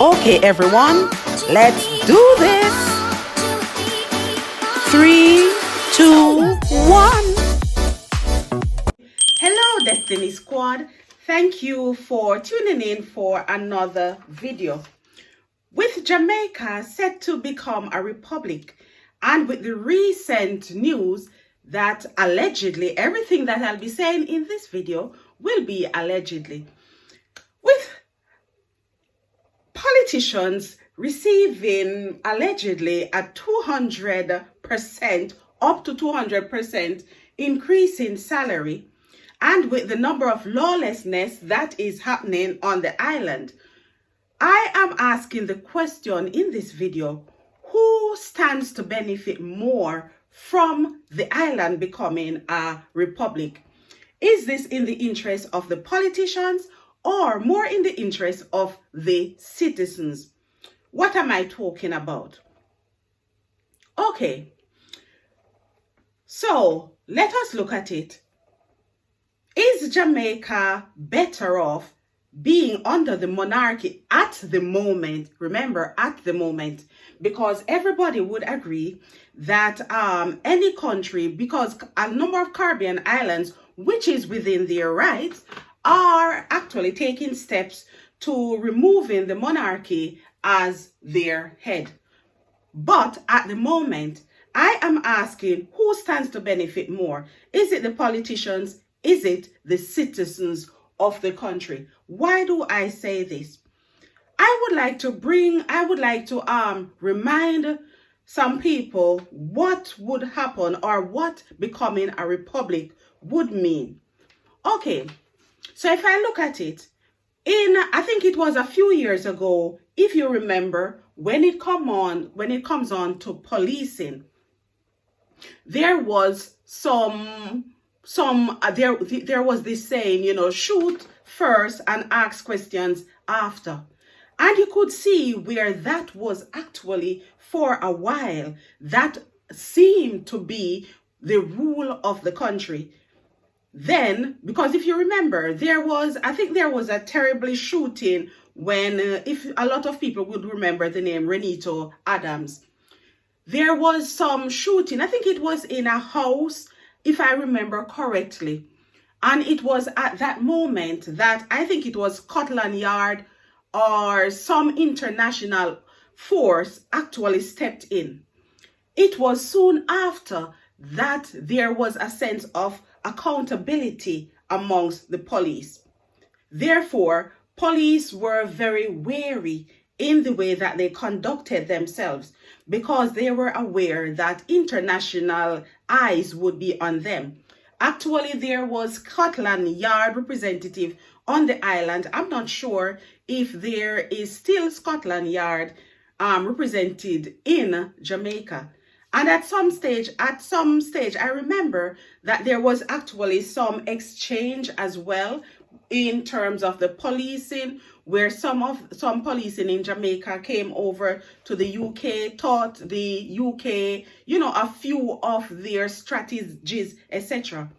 Okay, everyone, let's do this. 3, 2, 1. Hello, Destiny Squad. Thank you for tuning in for another video. With Jamaica set to become a republic, and with the recent news that allegedly everything that I'll be saying in this video will be allegedly, with politicians receiving allegedly a 200% up to 200% increase in salary, and with the number of lawlessness that is happening on the island, I am asking the question in this video: who stands to benefit more from the island becoming a republic? Is this in the interest of the politicians or more in the interest of the citizens? What am I talking about? Okay, so let us look at it. Is Jamaica better off being under the monarchy at the moment? Remember, at the moment, because everybody would agree that any country, because a number of Caribbean islands, which is within their rights, are actually taking steps to removing the monarchy as their head. But at the moment, I am asking, who stands to benefit more? Is it the politicians? Is it the citizens of the country? Why do I say this? I would like to remind some people what would happen or what becoming a republic would mean. Okay, so if I look at it, I think it was a few years ago, if you remember, when it comes on to policing, there was there was this saying, shoot first and ask questions after. And you could see where that was actually, for a while, that seemed to be the rule of the country. Then, because if you remember, I think there was a terrible shooting when, if a lot of people would remember the name Renito Adams. There was some shooting, I think it was in a house, if I remember correctly. And it was at that moment that I think it was Scotland Yard or some international force actually stepped in. It was soon after that there was a sense of accountability amongst the police. Therefore, police were very wary in the way that they conducted themselves, because they were aware that international eyes would be on them. Actually, there was Scotland Yard representative on the island. I'm not sure if there is still Scotland Yard represented in Jamaica. And at some stage, I remember that there was actually some exchange as well in terms of the policing, where some policing in Jamaica came over to the UK, taught the UK, a few of their strategies, etc.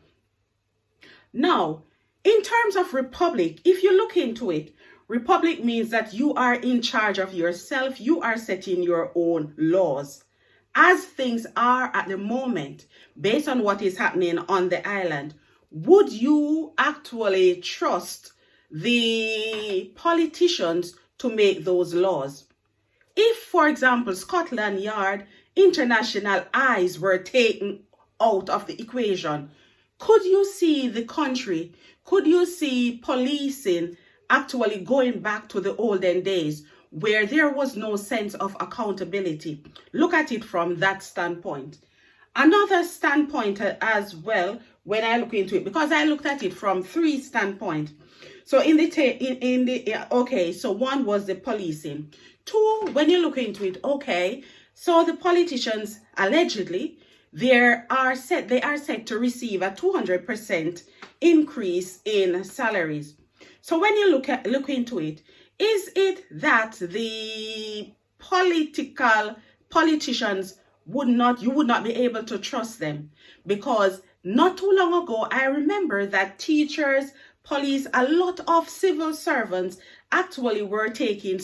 Now, in terms of republic, if you look into it, republic means that you are in charge of yourself. You are setting your own laws. As things are at the moment, based on what is happening on the island, would you actually trust the politicians to make those laws? If, for example, Scotland Yard, international eyes were taken out of the equation, could you see the country, could you see policing actually going back to the olden days where there was no sense of accountability? Look at it from that standpoint. Another standpoint as well, when I look into it, because I looked at it from 3 standpoints. So so one was the policing. 2, when you look into it, okay, so the politicians allegedly, they are set to receive a 200% increase in salaries. So when you look into it, is it that the politicians you would not be able to trust them? Because not too long ago, I remember that teachers, police, a lot of civil servants actually were taking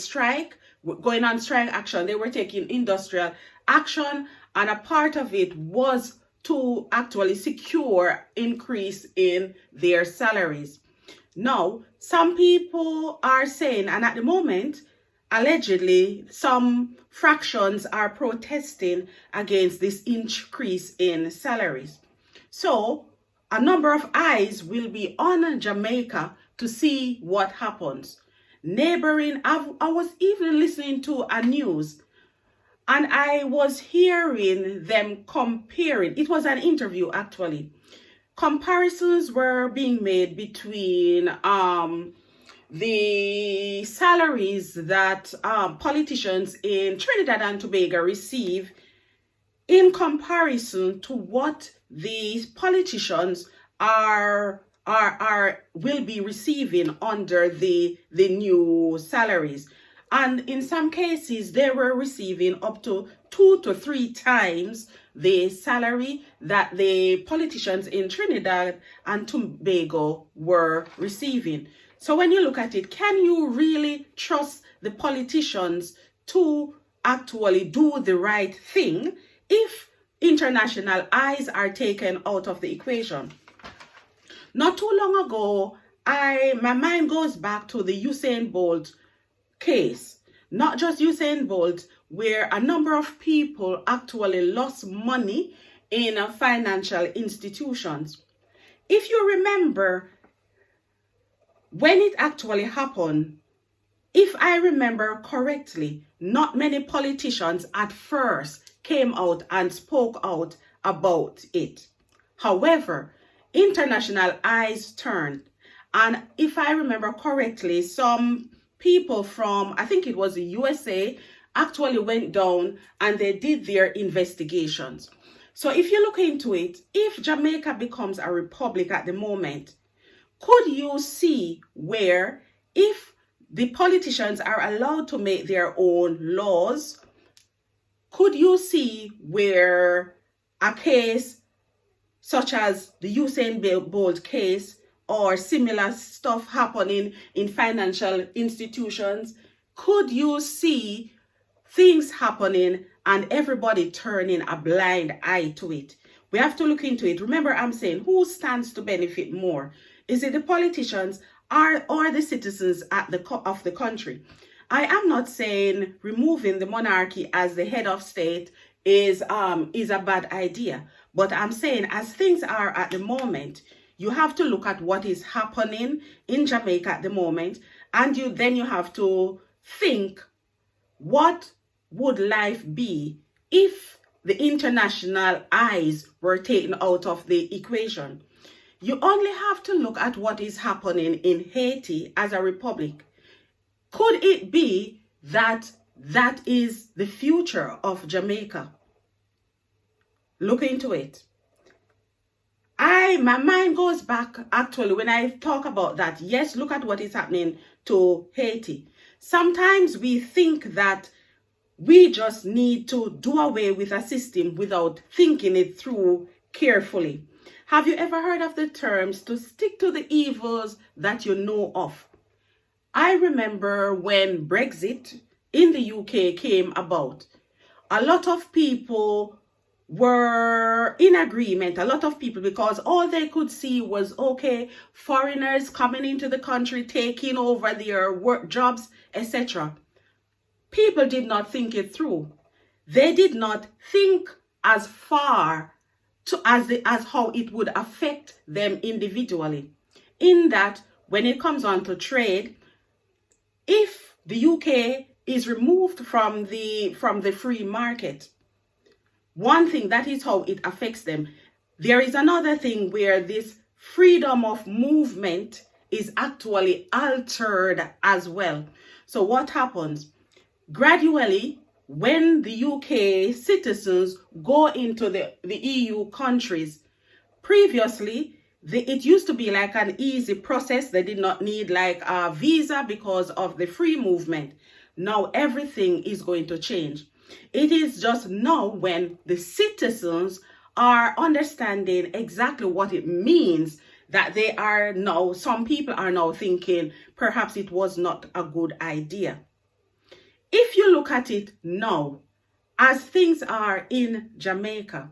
going on strike action. They were taking industrial action, and a part of it was to actually secure increase in their salaries. Now, some people are saying, and at the moment, allegedly, some fractions are protesting against this increase in salaries. So, a number of eyes will be on Jamaica to see what happens. Neighboring, I was even listening to a news, and I was hearing them comparing. It was an interview, actually. Comparisons were being made between the salaries that politicians in Trinidad and Tobago receive in comparison to what these politicians will be receiving under the new salaries. And in some cases, they were receiving up to 2 to 3 times the salary that the politicians in Trinidad and Tobago were receiving. So when you look at it, can you really trust the politicians to actually do the right thing if international eyes are taken out of the equation? Not too long ago, my mind goes back to the Usain Bolt case. Not just Usain Bolt, where a number of people actually lost money in financial institutions. If you remember, when it actually happened, if I remember correctly, not many politicians at first came out and spoke out about it. However, international eyes turned, and if I remember correctly, some people from, I think it was the USA, actually went down and they did their investigations. So if you look into it, if Jamaica becomes a republic at the moment, could you see where if the politicians are allowed to make their own laws, could you see where a case such as the Usain Bolt case or similar stuff happening in financial institutions, could you see things happening and everybody turning a blind eye to it? We have to look into it. Remember, I'm saying, who stands to benefit more? Is it the politicians or the citizens of the country? I am not saying removing the monarchy as the head of state is a bad idea, but I'm saying as things are at the moment, you have to look at what is happening in Jamaica at the moment, and then you have to think, what would life be if the international eyes were taken out of the equation? You only have to look at what is happening in Haiti as a republic. Could it be that that is the future of Jamaica? Look into it. My mind goes back, actually, when I talk about that. Yes, look at what is happening to Haiti. Sometimes we think that we just need to do away with a system without thinking it through carefully. Have you ever heard of the terms to stick to the evils that you know of? I remember when Brexit in the UK came about, a lot of people were in agreement, a lot of people, because all they could see was, okay, foreigners coming into the country, taking over their work jobs, etc. People did not think it through. They did not think as far as how it would affect them individually. In that, when it comes on to trade, if the UK is removed from the free market, one thing, that is how it affects them. There is another thing where this freedom of movement is actually altered as well. So what happens? Gradually, when the UK citizens go into the EU countries, previously, it used to be like an easy process. They did not need like a visa because of the free movement. Now everything is going to change. It is just now when the citizens are understanding exactly what it means, that they are now, some people are now thinking perhaps it was not a good idea. If you look at it now, as things are in Jamaica,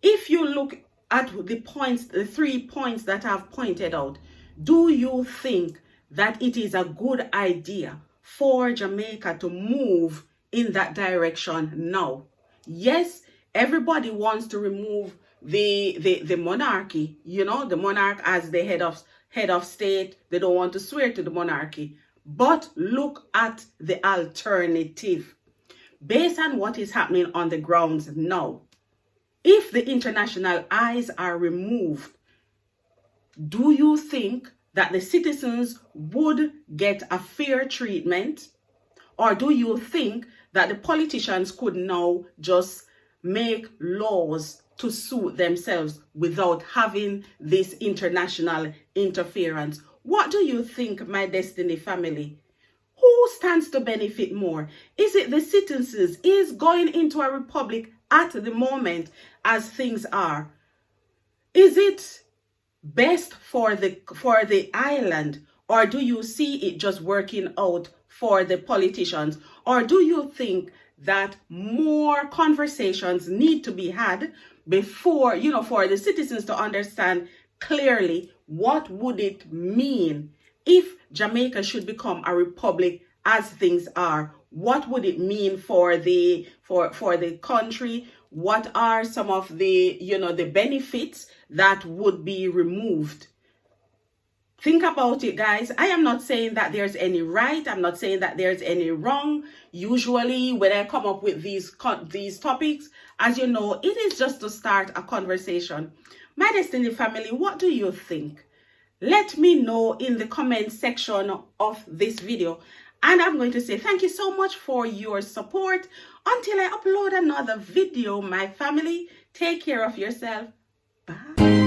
if you look at the points, the 3 points that I've pointed out, do you think that it is a good idea for Jamaica to move in that direction now? Yes, everybody wants to remove the monarchy, you know, the monarch as the head of state. They don't want to swear to the monarchy. But look at the alternative. Based on what is happening on the grounds now, if the international eyes are removed, do you think that the citizens would get a fair treatment? Or do you think that the politicians could now just make laws to suit themselves without having this international interference? What do you think, my Destiny family? Who stands to benefit more? Is it the citizens? Is going into a republic at the moment as things are? Is it best for the island? Or do you see it just working out for the politicians? Or do you think that more conversations need to be had before, you know, for the citizens to understand clearly what would it mean if Jamaica should become a republic as things are? What would it mean for the country? What are some of the, you know, the benefits that would be removed? Think about it, guys. I am not saying that there's any right. I'm not saying that there's any wrong. Usually when I come up with these topics, as you know, it is just to start a conversation. My Destiny family, what do you think? Let me know in the comment section of this video. And I'm going to say thank you so much for your support. Until I upload another video, my family, take care of yourself. Bye.